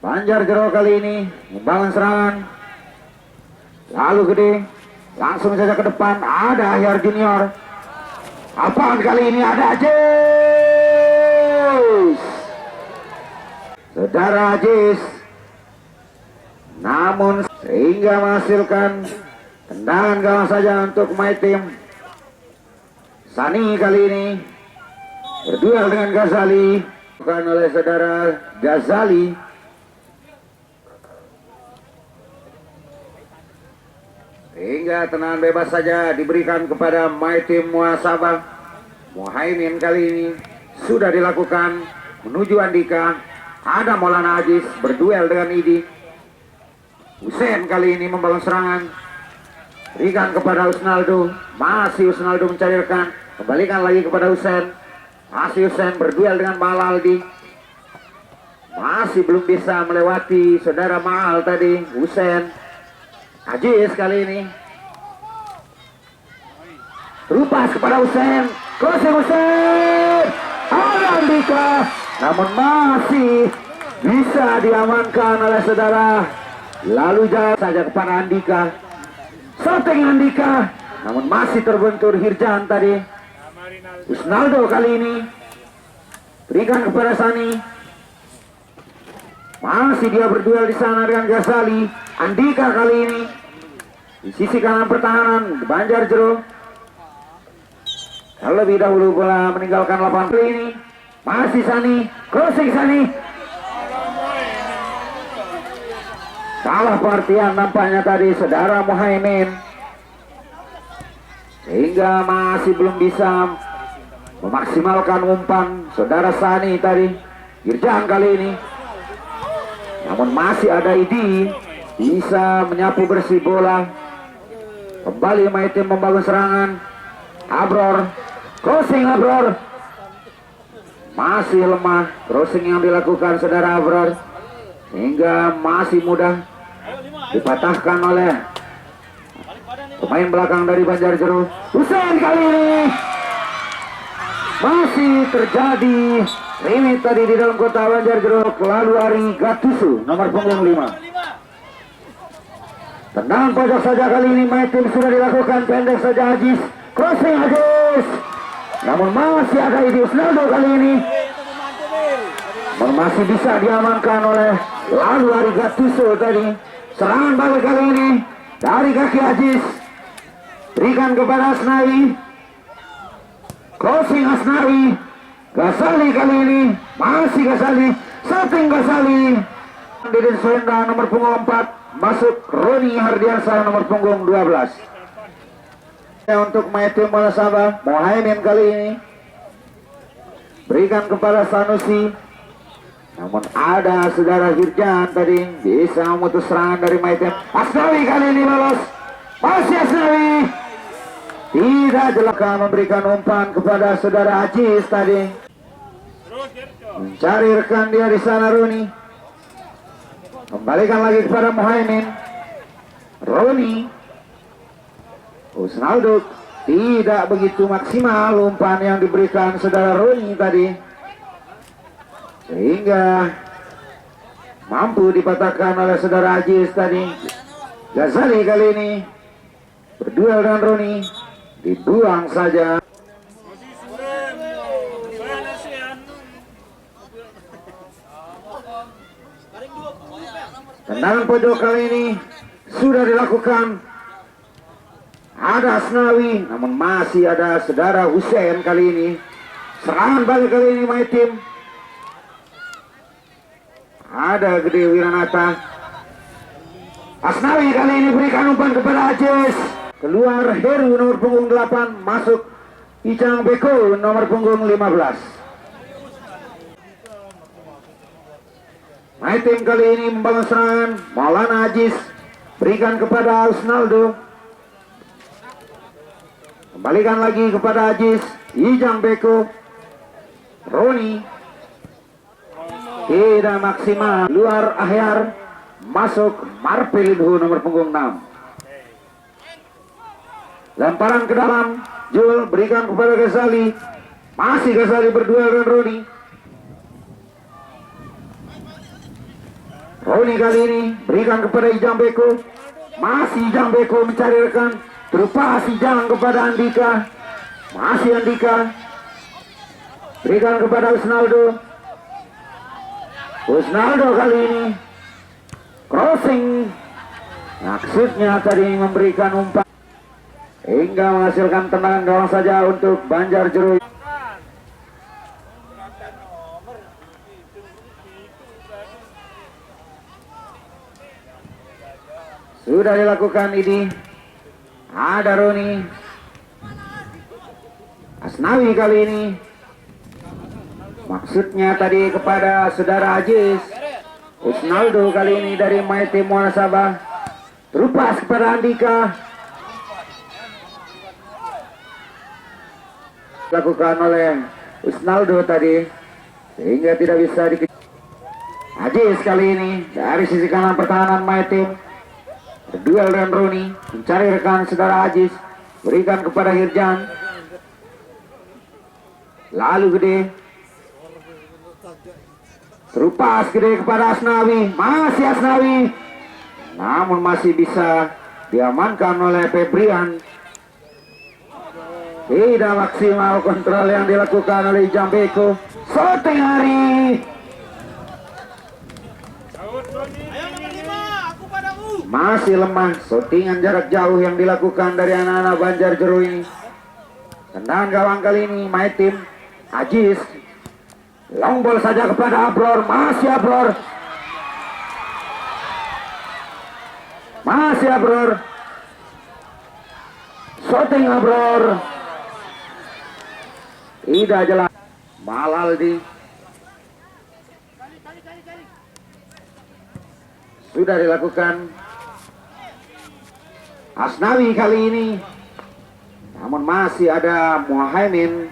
Banjarjero kali ini membangun serangan. Lalu Gede langsung saja ke depan. Ada Ahyar Junior. Apaan kali ini ada Aziz. Saudara Aziz. Namun sehingga menghasilkan tendangan gawang saja untuk My Team. Sani kali ini berduel dengan Ghazali. Bukan oleh saudara Ghazali. Hingga tendangan bebas saja diberikan kepada My Team Muhasabah. Muhaimin kali ini sudah dilakukan menuju Andika. Ada Maulana Aziz berduel dengan Idi. Hussein kali ini membangun serangan. Berikan kepada Usnaldo. Masih Usnaldo mencari rekan. Kembalikan lagi kepada Hussein. Masih Hussein berduel dengan Malaldi. Masih belum bisa melewati saudara Maal tadi. Hussein. Aziz kali ini terupas kepada Hussein. Crossing Hussein. Ada Andika. Namun masih bisa diamankan oleh saudara. Lalu jalan saja kepada Andika. Shooting Andika. Namun masih terbentur Hirjan tadi. Usnaldo kali ini berikan kepada Sani. Masih dia berduel di sana dengan Ghazali. Andika kali ini di sisi kanan pertahanan Banjarjero. Terlebih dahulu bola meninggalkan lapangan kali ini. Masih Sani, crossing Sani. Salah pengertian nampaknya tadi saudara Muhaimin. Sehingga masih belum bisa memaksimalkan umpan saudara Sani tadi. Irjan kali ini. Namun masih ada Idi bisa menyapu bersih bola. Kembali My Team membangun serangan. Abror, crossing Abror. Masih lemah crossing yang dilakukan saudara Abror. Hingga masih mudah dipatahkan oleh pemain belakang dari Banjarjero. Hussein kali ini masih terjadi limit tadi di dalam kota Banjarjero. Lalu Ari Gatusu nomor punggung 5. Tendangan pojok saja kali ini My Team sudah dilakukan. Pendek saja Aziz. Crossing Aziz. Namun masih ada Idi Usnaldo kali ini. Masih bisa diamankan oleh lalu Ari Gatuso tadi. Serangan balik kali ini dari kaki Aziz. Berikan kepada Asnawi. Crossing Asnawi. Ghazali kali ini. Masih Ghazali. Shooting Ghazali. Didin Soenda nomor punggung 4. Masuk Roni Hardiansa nomor punggung 12. Untuk My Team Wanasaba. Muhaimin kali ini berikan kepada Sanusi. Namun ada saudara Hirjan tadi bisa memutus serangan dari My Team. Asnawi kali ini lolos. Masih Asnawi. Tidak jelaka memberikan umpan kepada saudara Aziz tadi. Mencari rekan dia di sana Roni. Kembalikan lagi kepada Muhaimin. Roni. Usnaldo Tidak begitu maksimal umpan yang diberikan saudara Roni tadi, sehingga mampu dipatahkan oleh saudara Aziz tadi. Ghazali kali ini berduel dengan Roni, dibuang saja. Tendangan pojok kali ini sudah dilakukan. Ada Asnawi, namun masih ada saudara Hussein kali ini. Serangan balik kali ini My Team. Ada Gede Wiranata. Asnawi kali ini berikan umpan kepada Aziz. Keluar Heru nomor punggung 8, masuk Ijang Beko nomor punggung 15. My Team kali ini membangun serangan. Maulana Aziz berikan kepada Usnaldo. Kembalikan lagi kepada Aziz. Ijang Beko. Roni. Tidak maksimal. Luar Ahyar. Masuk Marpelinho nomor punggung 6. Lemparan ke dalam. Jul berikan kepada Ghazali. Masih Ghazali berduel dengan Roni. Roni kali ini berikan kepada Ijang Beko. Masih Ijang Beko mencari rekan. Terlepas Ijang kepada Andika. Masih Andika. Berikan kepada Usnaldo. Usnaldo kali ini crossing. Maksudnya tadi memberikan umpan hingga menghasilkan tendangan gawang saja untuk Banjarjero. Sudah dilakukan ini. Ada Roni. Asnawi kali ini maksudnya tadi kepada saudara Aziz. Usnaldo kali ini dari My Team Muhasabah. Terupas kepada Andika. Dilakukan oleh Usnaldo tadi sehingga tidak bisa Aziz kali ini dari sisi kanan pertahanan My Team. Berduel dengan Roni, mencari rekan saudara Aziz, berikan kepada Hirjan. Lalu Gede. Terupas Gede kepada Asnawi, masih Asnawi. Namun masih bisa diamankan oleh Febrian. Tidak maksimal kontrol yang dilakukan oleh Ijang Beko. Shooting Hari. Masih lemah shootingan jarak jauh yang dilakukan dari anak-anak Banjarjero ini. Tendangan gawang kali ini My Team. Aziz. Long ball saja kepada Abror. Masih Abror. Masih Abror. Shooting Abror. Tidak jelas. Malaldi. Sudah dilakukan. Asnawi kali ini, namun masih ada Muhaimin.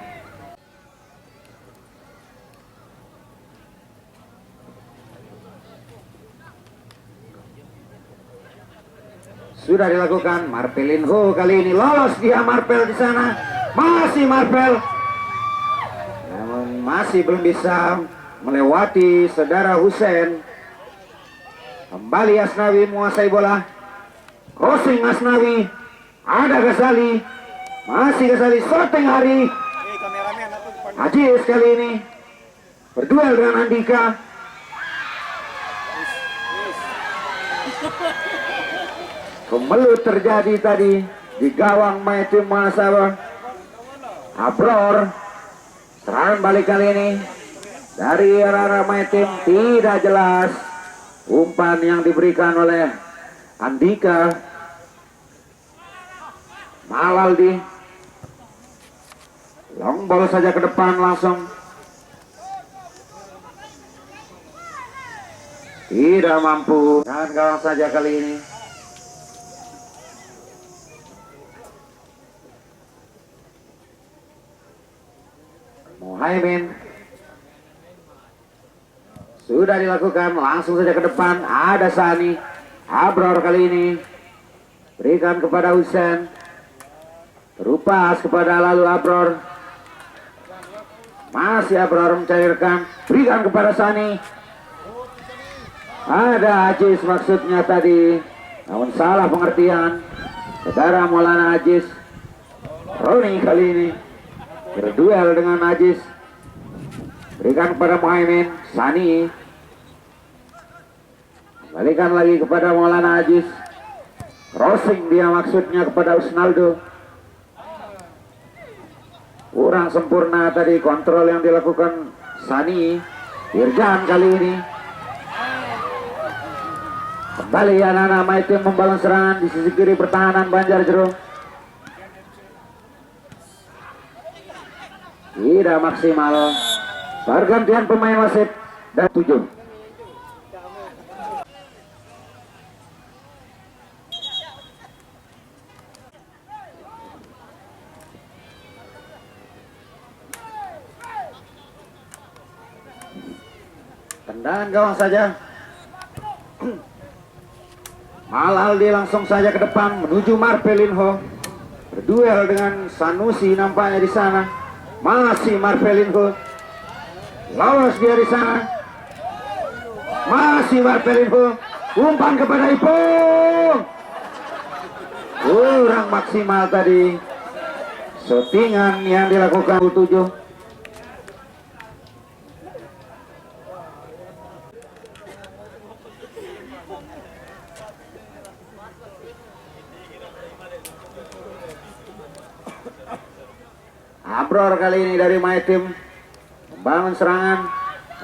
Sudah dilakukan. Marpelinho kali ini lolos dia. Marpel di sana, masih Marpel, namun masih belum bisa melewati saudara Hussein. Kembali Asnawi menguasai bola. Crossing Asnawi. Ada Ghazali. Masih Ghazali. Shooting Hari. Aziz kali ini berduel dengan Andika. Kemelut terjadi tadi di gawang My Team Muhasabah. Abror. Serangan balik kali ini dari arah My Team. Tidak jelas umpan yang diberikan oleh Andika. Malaldi. Long ball saja ke depan langsung. Tidak mampu. Dan gawang saja kali ini. Muhaimin. Sudah dilakukan. Langsung saja ke depan. Ada Sani. Abror kali ini. Berikan kepada Hussein. Rupas kepada lalu Abror. Masih Abror mencairkan, berikan kepada Sani. Ada Ajis maksudnya tadi, namun salah pengertian. Saudara Maulana Ajis. Roni kali ini berduel dengan Ajis. Berikan kepada Muhaimin. Sani balikan lagi kepada Maulana Ajis. Crossing dia maksudnya kepada Usnaldo. Kurang sempurna tadi kontrol yang dilakukan Sani. Irjan kali ini. Kembali anak-anak Maitim membangun serangan di sisi kiri pertahanan Banjarjero. Tidak maksimal. Pergantian pemain wasit dan 7. Tendangan gawang saja. Malaldi langsung saja ke depan menuju Marpelinho. Berduel dengan Sanusi nampaknya di sana. Masih Marpelinho. Lolos dia di sana. Masih Marpelinho. Umpan kepada Ipung. Kurang maksimal tadi shootingan yang dilakukan 7. Abror kali ini dari Maitim membangun serangan,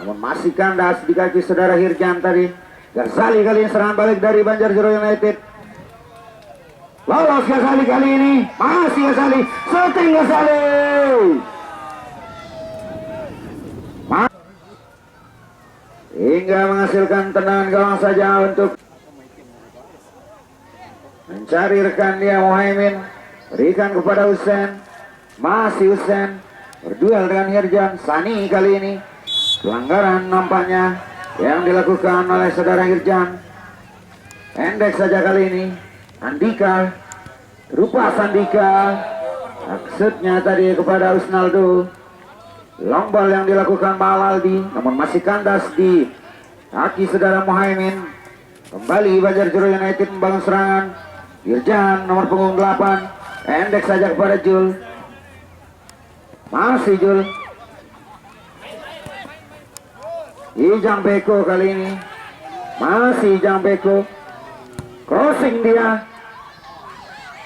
namun masih kandas di kaki saudara Hirjan tadi. Ghazali kali ini serangan balik dari Banjarjero United. Lolos Ghazali kali ini, masih Ghazali, shooting Ghazali. Hingga menghasilkan tendangan gawang saja untuk mencari rekan dia Muhaimin. Berikan kepada Husen. Masih Husen berduel dengan Hirjan. Sani kali ini pelanggaran nampaknya yang dilakukan oleh saudara Hirjan. Pendek saja kali ini. Andika, Rupas Andika, maksudnya tadi kepada Usnaldo. Long ball yang dilakukan Malaldi, namun masih kandas di kaki saudara Muhaimin. Kembali Banjarjero United membangun serangan. Hirjan nomor punggung 8, pendek saja kepada Jul. Masih Jul. Ijang Beko kali ini. Masih Ijang Beko. Crossing dia.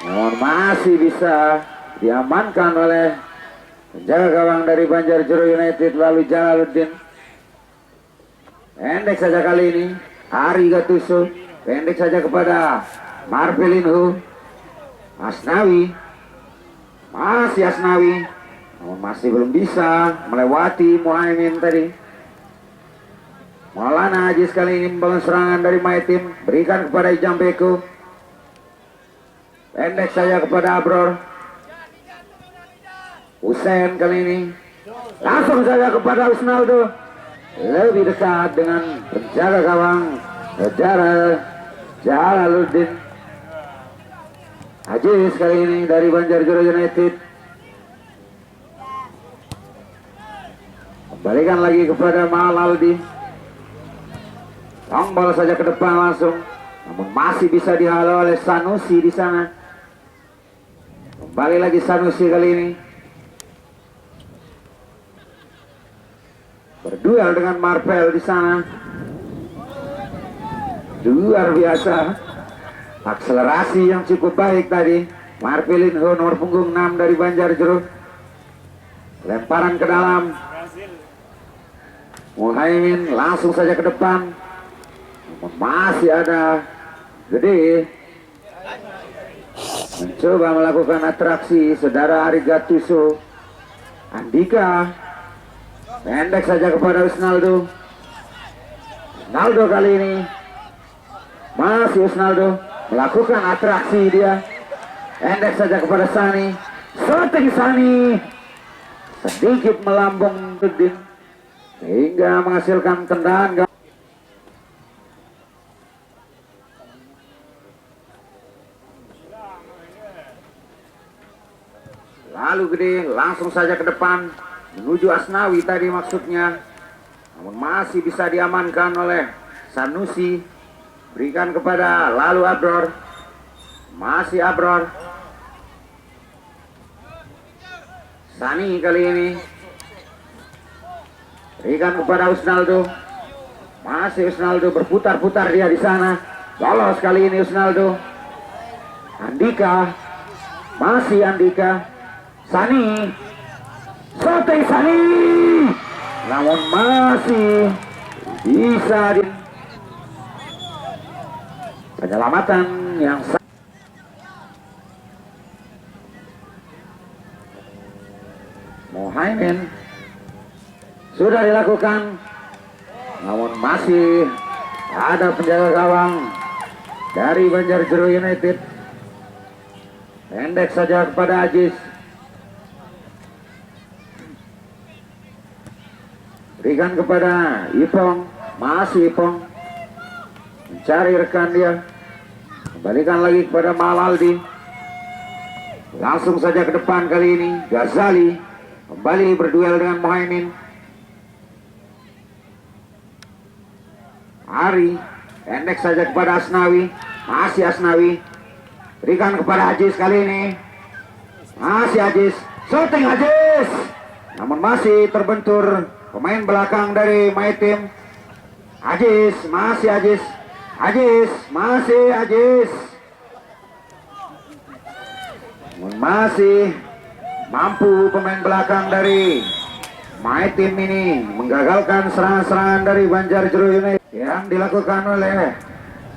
Namun masih bisa diamankan oleh penjaga gawang dari Banjarjero United lalu Jalaluddin. Pendek saja kali ini. Ari Gattuso. Pendek saja kepada Marpelinho. Asnawi. Masih Asnawi. Namun masih belum bisa melewati Muhaimin tadi. Maulana Ajis kali ini membangun serangan dari Maitim. Berikan kepada Ijang Beko. Pendek saja kepada Abror. Husen kali ini. Langsung saja kepada Usnaldo. Lebih dekat dengan penjaga gawang saudara Jalaluddin. Ajis kali ini dari Banjarjero United. Kembalikan lagi kepada Malaldi. Tombol saja ke depan langsung, namun masih bisa dihalau oleh Sanusi di sana. Kembali lagi Sanusi kali ini. Berduel dengan Marpel di sana. Luar biasa. Akselerasi yang cukup baik tadi. Marpelinho nomor punggung 6 dari Banjarjero. Lemparan ke dalam. Muhaimin langsung saja ke depan. Masih ada Gede mencoba melakukan atraksi saudara Ari Gattuso. Andika pendek saja kepada Usnaldo. Usnaldo kali ini masih Usnaldo melakukan atraksi dia. Pendek saja kepada Sani. Shooting Sani sedikit melambung Tudin hingga menghasilkan tendangan. lalu gede langsung saja ke depan menuju Asnawi tadi maksudnya, namun masih bisa diamankan oleh Sanusi. Berikan kepada lalu Abror, masih Abror. Sani kali ini berikan kepada Usnaldo, masih Usnaldo, berputar-putar dia di sana. Lolos kali ini Usnaldo. Andika, masih Andika. Sani, shooting Sani, namun masih bisa penyelamatan yang Mohaimin sudah dilakukan, namun masih ada penjaga gawang dari Banjarjero United. Pendek saja kepada Ajis. Berikan kepada Ipong, masih Ipong mencari rekan dia. Kembalikan lagi kepada Malaldi. Langsung saja ke depan kali ini Ghazali kembali berduel dengan Mohaimin. Ari pendek saja kepada Asnawi, masih Asnawi. Berikan kepada Ajis kali ini, masih Ajis, shooting Ajis, namun masih terbentur pemain belakang dari My Team. Ajis, masih Ajis, Ajis, masih Ajis, namun masih mampu pemain belakang dari My Team ini menggagalkan serangan-serangan dari Banjarjero United yang dilakukan oleh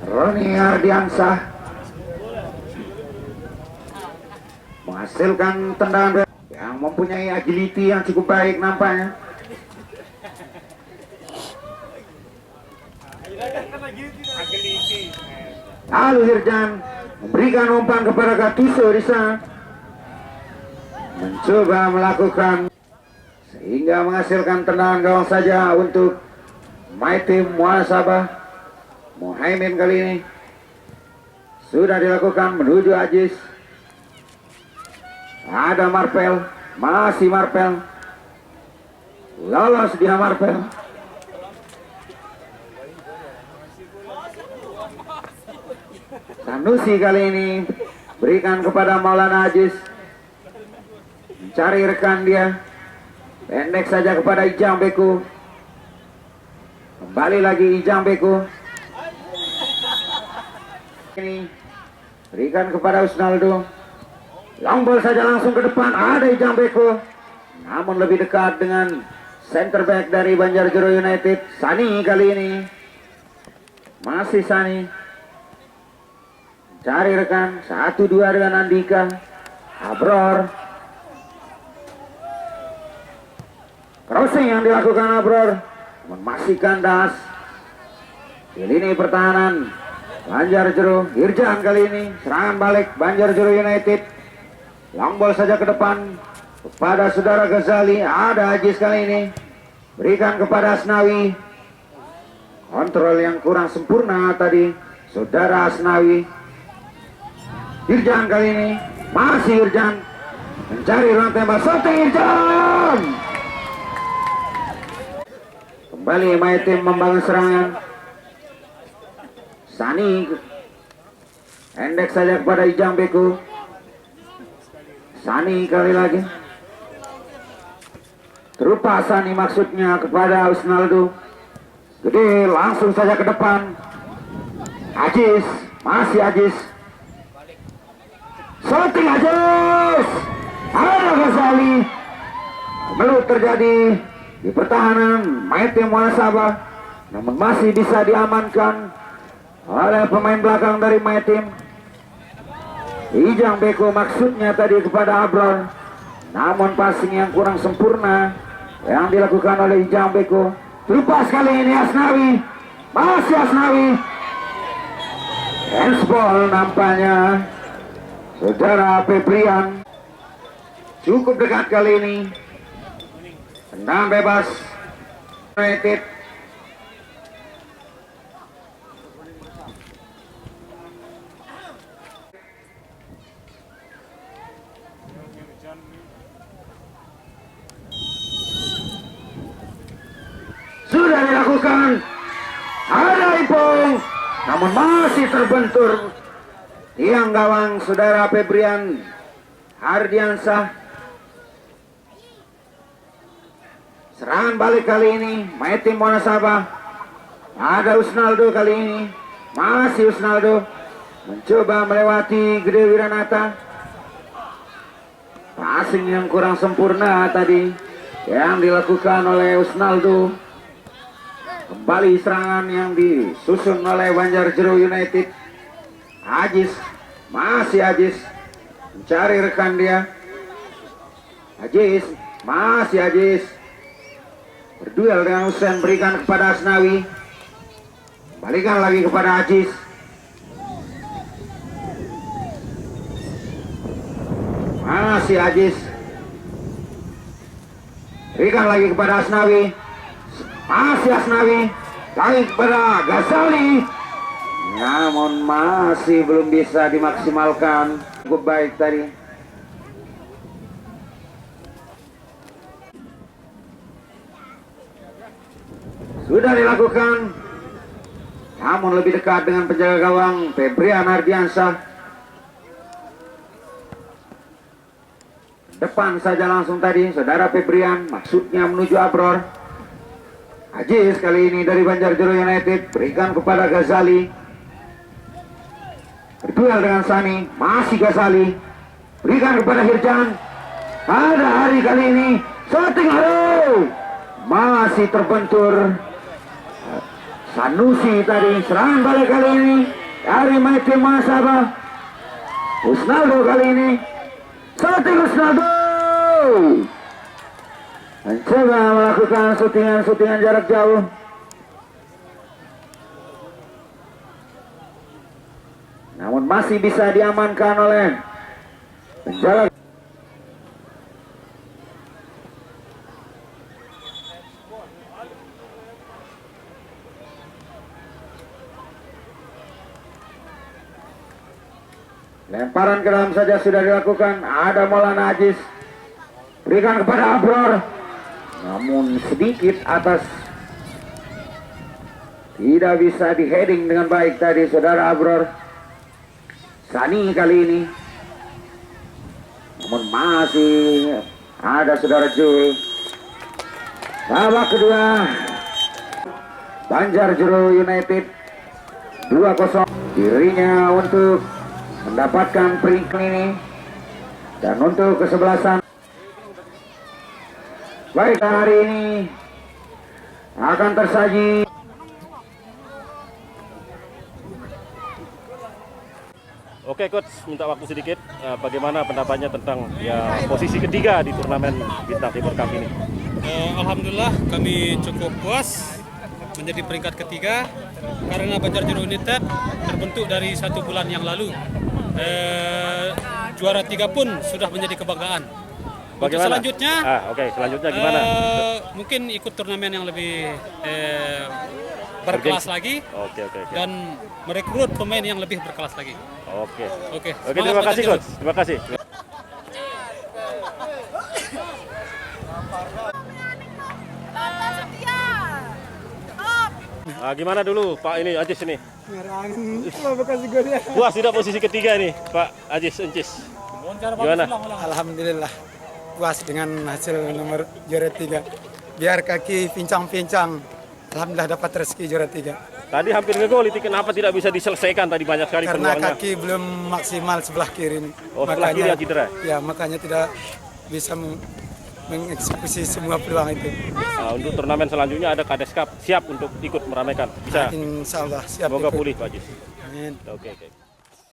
Roni Ardiansah, menghasilkan tendangan yang mempunyai agility yang cukup baik nampaknya. Lalu Hirjan memberikan umpan kepada Gattuso di sana, mencoba melakukan sehingga menghasilkan tendangan gawang saja untuk My Team Muhasabah. Mohaimin kali ini sudah dilakukan menuju Ajis. Ada Marpel, masih Marpel, lolos dia Marpel. Sanusi kali ini berikan kepada Maulana Ajis, mencari rekan dia. Pendek saja kepada Ijang Beko, kembali lagi Ijang Beko. Ini berikan kepada Usnaldo, long ball saja langsung ke depan. Ada Ijang Beko, namun lebih dekat dengan center back dari Banjarjero United. Sani kali ini, masih Sani, cari rekan 1-2 dengan Andika. Abror, crossing yang dilakukan Abror, namun masih kandas di lini pertahanan Banjarjero. Hirjan kali ini serangan balik Banjarjero United. Long ball saja ke depan kepada saudara Ghazali. Ada Ajis kali ini, berikan kepada Asnawi. Kontrol yang kurang sempurna tadi saudara Asnawi. Hirjan kali ini, masih Hirjan mencari ruang tembak. Shooting Hirjan, kembali My Team membangun serangan. Sani pendek saja kepada Ijang Beko. Sani kali lagi, terupa Sani maksudnya kepada Usnaldo. Gede langsung saja ke depan. Ajis, masih Ajis, shooting Ajis. Ada Ghazali. Melut terjadi di pertahanan My Team Muhasabah, namun masih bisa diamankan oleh pemain belakang dari My Team. Ijang Beko maksudnya tadi kepada Abror, namun passing yang kurang sempurna yang dilakukan oleh Ijang Beko. Terlepas kali ini Asnawi, masih Asnawi. Handsball nampaknya saudara Febrian. Cukup dekat kali ini. Tendangan bebas United. dilakukan. Ada Ipung, namun masih terbentur tiang gawang saudara Febrian Hardiansah. Serangan balik kali ini main tim Wonosabe. Ada Usnaldo kali ini, masih Usnaldo mencoba melewati Gede Wiranata. Passing yang kurang sempurna tadi yang dilakukan oleh Usnaldo. Kembali serangan yang disusun oleh Banjarjero United. Ajis, masih Ajis mencari rekan dia. Ajis, masih Ajis berduel dengan Husain, berikan kepada Asnawi, balikan lagi kepada Ajis. Masih Ajis, berikan lagi kepada Asnawi, masih Asnawi, lagi kepada Ghazali, namun masih belum bisa dimaksimalkan. Cukup baik tadi. Sudah dilakukan, namun lebih dekat dengan penjaga gawang Febrian Hardiansah. Depan saja langsung tadi saudara Febrian, maksudnya menuju Abror. Ajis kali ini dari Banjarjero United, berikan kepada Ghazali, berduel dengan Sani, masih Ghazali, berikan kepada Hirjan. Ada Hari kali ini, shooting Haru, masih terbentur. Sanusi tadi, serangan balik kali ini dari main tim Wonosabe. Usnaldo kali ini, shooting Usnaldo, mencoba melakukan syutingan jarak jauh. Namun masih bisa diamankan oleh penjaga. Lemparan ke dalam saja sudah dilakukan. Ada Maulana Ajis, berikan kepada Abror, namun sedikit atas, tidak bisa di heading dengan baik tadi saudara Abror. Sani kali ini, namun masih ada saudara Jul. Babak kedua Banjarjero United 2-0 dirinya untuk mendapatkan peringkat ini. Dan untuk kesebelasan, baik hari ini akan tersaji. Oke coach, minta waktu sedikit. Bagaimana pendapatnya tentang ya posisi ketiga di turnamen Bintang Timur Cup ini? Alhamdulillah kami cukup puas menjadi peringkat ketiga karena Banjarjero United terbentuk dari 1 bulan yang lalu. Juara 3 pun sudah menjadi kebanggaan. Bagaimana? Untuk selanjutnya, selanjutnya gimana? Mungkin ikut turnamen yang lebih berkelas lagi. Oke. Dan merekrut pemain yang lebih berkelas lagi. Oke, terima kasih coach. Terima kasih. Gimana dulu Pak ini Ajis ini? Puas tidak posisi ketiga ini Pak Ajis Encis? Gimana? Alhamdulillah puas dengan hasil nomor juara 3. Biar kaki pincang-pincang, alhamdulillah dapat rezeki juara 3. Tadi hampir ngegol itu, kenapa tidak bisa diselesaikan tadi, banyak sekali Karena peluangnya? kaki belum maksimal sebelah kiri ini. Oh, sebelah kiri yang cedera? Ya, makanya tidak bisa mengeksekusi semua peluang itu. Untuk turnamen selanjutnya ada Kades Cup, siap untuk ikut meramaikan? Bisa? Insya Allah siap. Semoga ikut. pulih Pak Ajis. Amin. Oke.